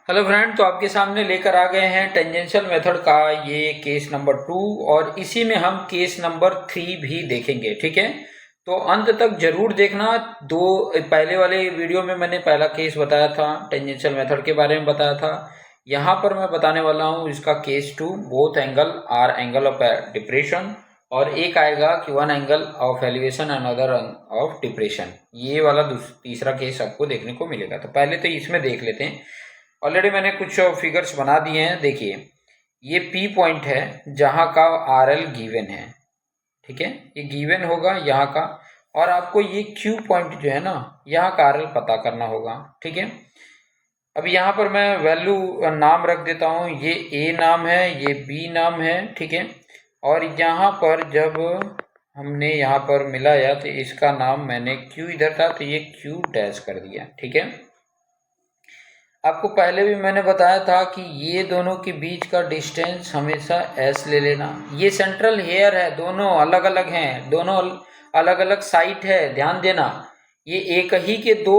Hello friend, तो आपके सामने लेकर आ गए हैं टेंजेंशियल मेथड का ये केस नंबर 2 और इसी में हम केस नंबर 3 भी देखेंगे। ठीक है, तो अंत तक जरूर देखना। दो पहले वाले वीडियो में मैंने पहला केस बताया था, टेंजेंशियल मेथड के बारे में बताया था। यहाँ पर मैं बताने वाला हूँ इसका case 2। Both angle R angle of depression, और एक आएगा कि one angle of elevation and other of depression. ये वाला तीसरा केस आपको देखने को मिलेगा। तो पहले तो इसमें देख लेते हैं। ऑलरेडी मैंने कुछ फिगर्स बना दिए हैं। देखिए, ये पी पॉइंट है जहाँ का आर एल गिवन है। ठीक है, ये गिवन होगा यहाँ का, और आपको ये क्यू पॉइंट जो है ना, यहाँ का आर एल पता करना होगा। ठीक है, अब यहाँ पर मैं वैल्यू नाम रख देता हूँ। ये ए नाम है, ये बी नाम है। ठीक है, और यहाँ पर जब हमने यहाँ पर मिलाया तो इसका नाम मैंने क्यू इधर था तो ये क्यू डैश कर दिया। ठीक है, आपको पहले भी मैंने बताया था कि ये दोनों के बीच का डिस्टेंस हमेशा एस ले लेना। ये सेंट्रल हेयर है, दोनों अलग अलग हैं, दोनों अलग अलग साइट है, ध्यान देना। ये एक ही के दो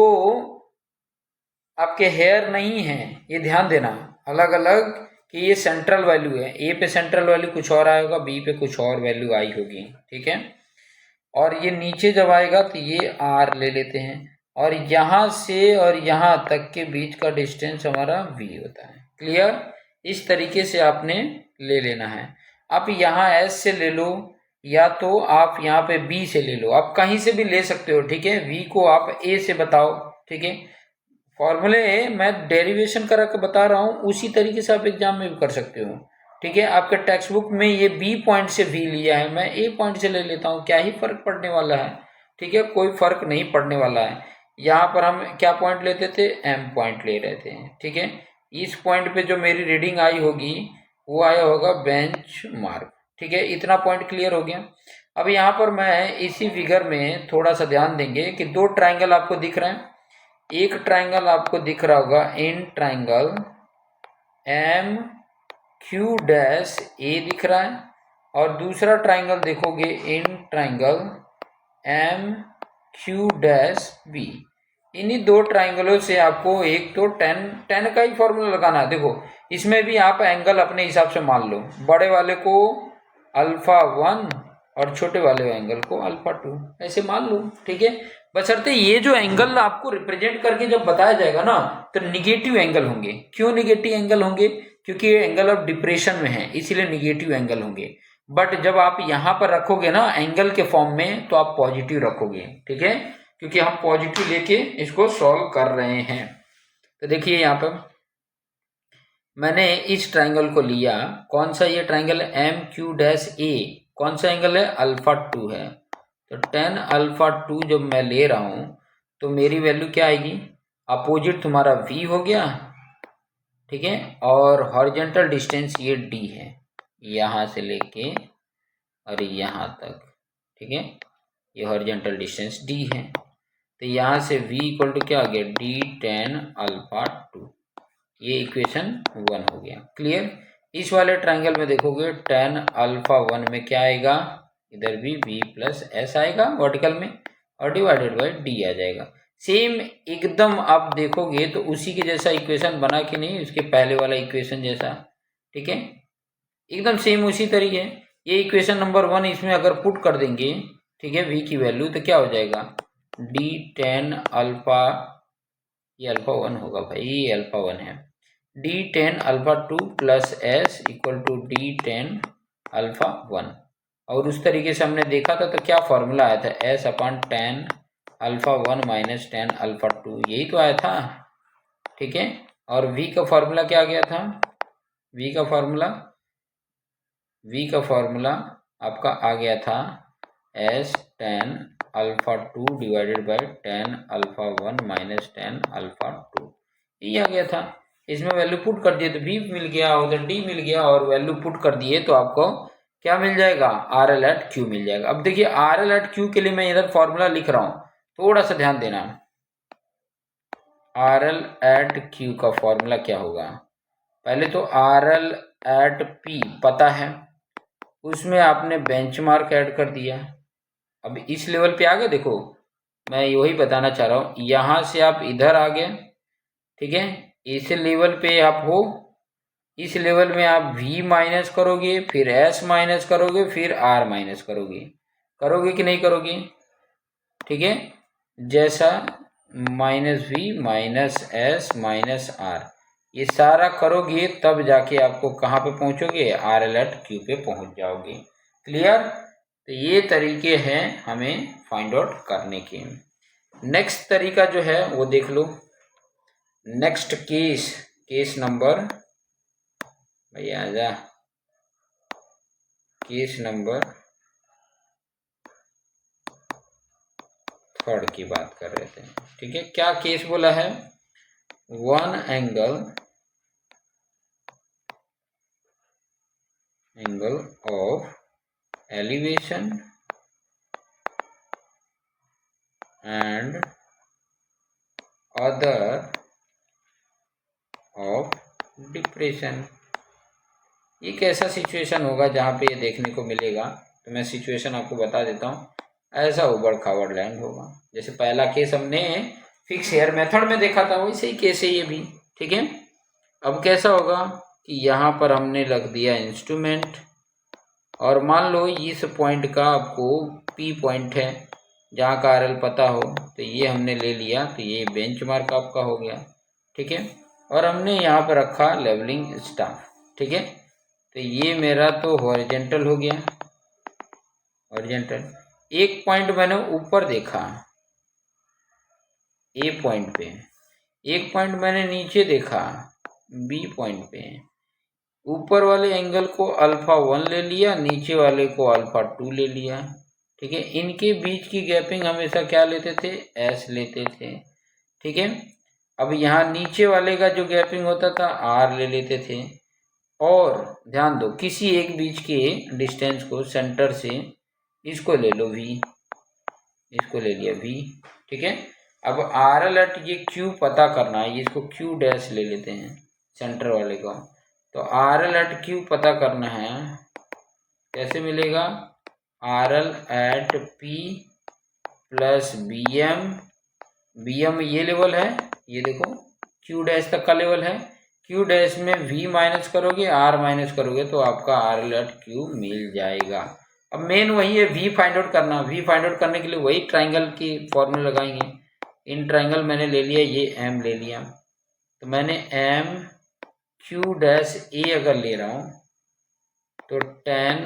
आपके हेयर नहीं हैं, ये ध्यान देना, अलग अलग कि ये सेंट्रल वैल्यू है। ए पे सेंट्रल वैल्यू कुछ और आया होगा, बी पे कुछ और वैल्यू आई होगी। ठीक है, और ये नीचे जब आएगा तो ये आर ले लेते हैं, और यहाँ से और यहाँ तक के बीच का डिस्टेंस हमारा v होता है। क्लियर? इस तरीके से आपने ले लेना है। आप यहाँ s से ले लो, या तो आप यहाँ पे b से ले लो, आप कहीं से भी ले सकते हो। ठीक है, v को आप a से बताओ। ठीक है, फॉर्मूले मैं डेरिवेशन करा के बता रहा हूँ, उसी तरीके से आप एग्जाम में भी कर सकते हो। ठीक है, आपके टेक्स्ट बुक में ये बी पॉइंट से v लिया है, मैं ए पॉइंट से ले लेता हूँ, क्या ही फर्क पड़ने वाला है। ठीक है, कोई फर्क नहीं पड़ने वाला है। यहाँ पर हम क्या पॉइंट लेते थे, एम पॉइंट ले रहे थे। ठीक है, इस पॉइंट पे जो मेरी रीडिंग आई होगी वो आया होगा बेंच मार्क। ठीक है, इतना पॉइंट क्लियर हो गया। अब यहाँ पर मैं इसी फिगर में थोड़ा सा ध्यान देंगे कि दो ट्राइंगल आपको दिख रहे हैं। एक ट्राइंगल आपको दिख रहा होगा in triangle M Q dash A दिख रहा है, और दूसरा ट्राइंगल देखोगे in triangle M Q dash B. इन्हीं दो ट्राइंगलों से आपको एक तो टेन का ही फॉर्मूला लगाना है। देखो, इसमें भी आप एंगल अपने हिसाब से मान लो, बड़े वाले को अल्फा 1 और छोटे वाले एंगल को अल्फा 2, ऐसे मान लो। ठीक है, बशर्ते ये जो एंगल आपको रिप्रेजेंट करके जब बताया जाएगा ना, तो निगेटिव एंगल होंगे। क्यों निगेटिव एंगल होंगे? क्योंकि ये एंगल ऑफ डिप्रेशन में है, इसीलिए निगेटिव एंगल होंगे। बट जब आप यहाँ पर रखोगे ना एंगल के फॉर्म में, तो आप पॉजिटिव रखोगे। ठीक है, क्योंकि हम पॉजिटिव लेके इसको सॉल्व कर रहे हैं। तो देखिए, यहाँ पर मैंने इस ट्राइंगल को लिया। कौन सा ये ट्राइंगल है? एम क्यू डैश ए। कौन सा एंगल है? अल्फा 2 है। तो टेन अल्फा 2 जब मैं ले रहा हूं तो मेरी वैल्यू क्या आएगी? अपोजिट तुम्हारा v हो गया। ठीक है, और हॉरिजॉन्टल डिस्टेंस ये d है, यहाँ से लेके और यहाँ तक। ठीक है, ये हॉरिजॉन्टल डिस्टेंस d है। तो यहाँ से v इक्वल टू क्या आ गया? d tan alpha 2। ये इक्वेशन 1 हो गया। क्लियर? इस वाले ट्राइंगल में देखोगे टेन अल्फा 1 में क्या आएगा? इधर भी v प्लस एस आएगा वर्टिकल में, और डिवाइडेड बाय d आ जाएगा। सेम एकदम आप देखोगे तो उसी के जैसा इक्वेशन बना कि नहीं, उसके पहले वाला इक्वेशन जैसा। ठीक है, एकदम सेम उसी तरीके। ये इक्वेशन नंबर 1 इसमें अगर पुट कर देंगे, ठीक है, v की वैल्यू, तो क्या हो जाएगा? d टेन अल्फा, ये अल्फा 1 होगा भाई, ये अल्फा 1 है, d tan alpha 2 plus S equal to d tan alpha 1। और उस तरीके से हमने देखा था तो क्या फॉर्मूला आया था? S upon ten alpha 1 minus ten alpha 2, यही तो आया था। ठीक है, और v का फॉर्मूला क्या आ गया था? v का फॉर्मूला आपका आ गया था S ten alpha 2 divided by ten alpha 1 minus ten alpha 2, ये आ गया था। इसमें वैल्यू पुट कर दिए तो v मिल गया, उधर d मिल गया, और वैल्यू पुट कर दिए तो आपको क्या मिल जाएगा? आर एल एट क्यू मिल जाएगा। अब देखिए, आर एल एट क्यू के लिए मैं इधर फॉर्मूला लिख रहा हूं, थोड़ा सा ध्यान देना। आर एल एट क्यू का फॉर्मूला क्या होगा? पहले तो आर एल एट पी पता है, उसमें आपने बेंचमार्क ऐड कर दिया। अब इस लेवल पे आ गए। देखो, मैं वही बताना चाह रहा हूँ, यहाँ से आप इधर आ गए। ठीक है, इस लेवल पे आप हो, इस लेवल में आप v माइनस करोगे, फिर s माइनस करोगे, फिर r माइनस करोगे, करोगे कि नहीं करोगे? ठीक है, जैसा -v minus s minus r, ये सारा करोगे तब जाके आपको कहाँ पे पहुँचोगे? RL@Q पे पहुँच जाओगे। क्लियर? तो ये तरीके हैं हमें फाइंड आउट करने के। नेक्स्ट तरीका जो है वो देख लो। नेक्स्ट केस नंबर, भैया आजा, केस नंबर 3 की बात कर रहे थे। ठीक है, क्या केस बोला है? One angle of elevation and other of depression. ये कैसा सिचुएशन होगा जहाँ पे ये देखने को मिलेगा? तो मैं सिचुएशन आपको बता देता हूँ। ऐसा उबड़ खाबड़ लैंड होगा, जैसे पहला केस हमने फिक्स हेयर मेथड में देखा था, वैसे ही केस है ये भी। ठीक है, अब कैसा होगा कि यहाँ पर हमने रख दिया इंस्ट्रूमेंट, और मान लो इस पॉइंट का आपको P पॉइंट है जहाँ का RL पता हो, तो ये हमने ले लिया, तो ये बेंचमार्क आपका हो गया। ठीक है, और हमने यहाँ पर रखा लेवलिंग स्टाफ। ठीक है, तो ये मेरा तो हॉरिजेंटल हो गया, हॉरिजेंटल। एक पॉइंट मैंने ऊपर देखा A पॉइंट पे, एक पॉइंट मैंने नीचे देखा B पॉइंट पे। ऊपर वाले एंगल को α1 ले लिया, नीचे वाले को α2 ले लिया। ठीक है, इनके बीच की गैपिंग हमेशा क्या लेते थे? S लेते थे। ठीक है, अब यहाँ नीचे वाले का जो गैपिंग होता था R ले लेते थे। और ध्यान दो, किसी एक बीच के डिस्टेंस को सेंटर से, इसको ले लो V, इसको ले लिया V। ठीक है, अब RL@ ये Q पता करना है, इसको Q डैश ले लेते हैं सेंटर वाले का। तो RL@Q पता करना है, कैसे मिलेगा? RL@P प्लस BM ये लेवल है, ये देखो Q डैश तक का लेवल है। Q डैश में V माइनस करोगे, R माइनस करोगे, तो आपका RL@Q मिल जाएगा। अब मेन वही है, V फाइंड आउट करना। V फाइंड आउट करने के लिए वही ट्राइंगल की फॉर्मूला लगाएंगे। इन ट्राइंगल मैंने ले लिया, ये M ले लिया, तो मैंने MQ डैश A अगर ले रहा हूँ तो tan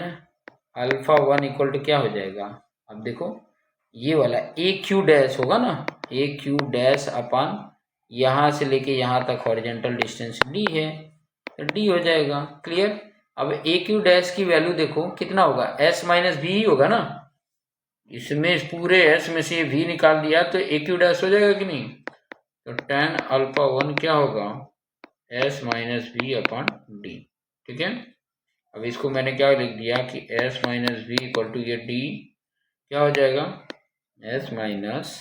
α1 इक्वल टू क्या हो जाएगा? अब देखो, ये वाला AQ डैश होगा ना, AQ डैश अपन यहाँ से लेके यहाँ तक हॉरिजेंटल डिस्टेंस D है, तो D हो जाएगा। क्लियर? अब AQ डैश की वैल्यू देखो कितना होगा? S माइनस V ही होगा ना, इसमें पूरे S में से V निकाल दिया तो AQ डैश हो जाएगा कि नहीं? तो tan α1 क्या होगा? S माइनस V अपन D। ठीक है, अब इसको मैंने क्या लिख दिया कि S minus V equal to ये D क्या हो जाएगा? S minus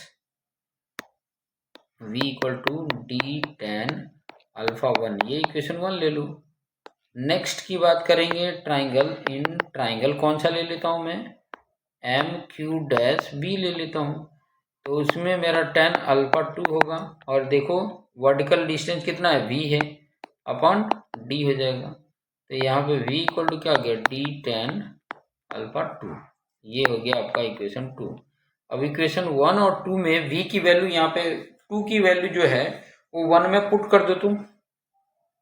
V equal to D tan α1, ये इक्वेशन 1 ले लो। नेक्स्ट की बात करेंगे ट्राइंगल। इन ट्राइंगल कौन सा ले लेता हूँ मैं? MQ डैश B ले लेता हूँ, तो उसमें मेरा tan α2 होगा, और देखो वर्टिकल डिस्टेंस कितना है? V है, अपॉन D हो जाएगा। तो यहाँ पे V इक्वल टू क्या हो गया? D tan α2, ये हो गया आपका इक्वेशन 2। अब इक्वेशन 1 और 2 में V की वैल्यू, यहाँ पे 2 की वैल्यू जो है वो 1 में पुट कर दो तुम,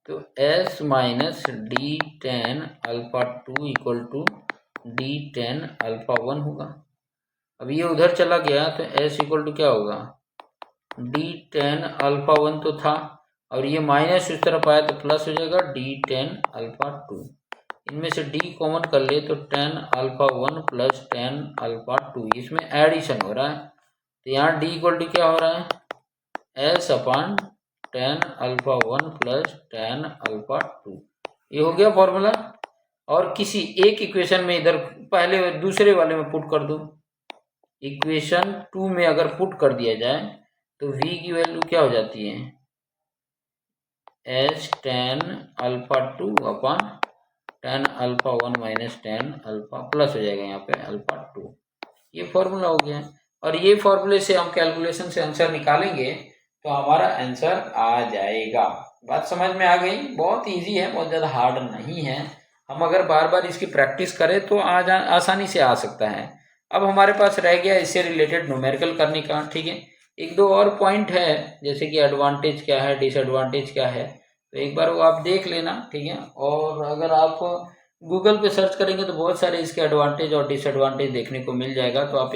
तो S minus D tan α2 equal to D tan α1 होगा। अब ये उधर चला गया तो S इक्वल टू क्या होगा? D tan α1 तो था, और ये माइनस उस तरफ आया तो प्लस हो जाएगा D tan α2। इनमें से D कॉमन कर ले तो tan α1 प्लस tan α2, इसमें एडिशन हो रहा है, तो यहाँ D इक्वल टू क्या हो रहा है? S अपान tan α1 प्लस tan α2, ये हो गया फॉर्मूला। और किसी एक इक्वेशन में इधर पहले दूसरे वाले में पुट कर दो। इक्वेशन 2 में अगर पुट कर दिया जाए तो V की वैल्यू क्या हो जाती है? S tan α2 upon tan α1 minus tan alpha, plus हो जाएगा यहाँ पे α2, ये फॉर्मूला हो गया। और ये फॉर्मूले से हम कैलकुलेशन से आंसर निकालेंगे तो हमारा आंसर आ जाएगा। बात समझ में आ गई? बहुत इजी है, बहुत ज़्यादा हार्ड नहीं है। हम अगर बार बार इसकी प्रैक्टिस करें तो आसानी से आ सकता है। अब हमारे पास रह गया इससे रिलेटेड न्यूमेरिकल करने का, ठीक है। एक दो और पॉइंट है, जैसे कि एडवांटेज क्या है, डिसएडवांटेज क्या है, तो एक बार वो आप देख लेना, ठीक है। और अगर आप गूगल पे सर्च करेंगे तो बहुत सारे इसके एडवांटेज और डिसएडवांटेज देखने को मिल जाएगा, तो आप एक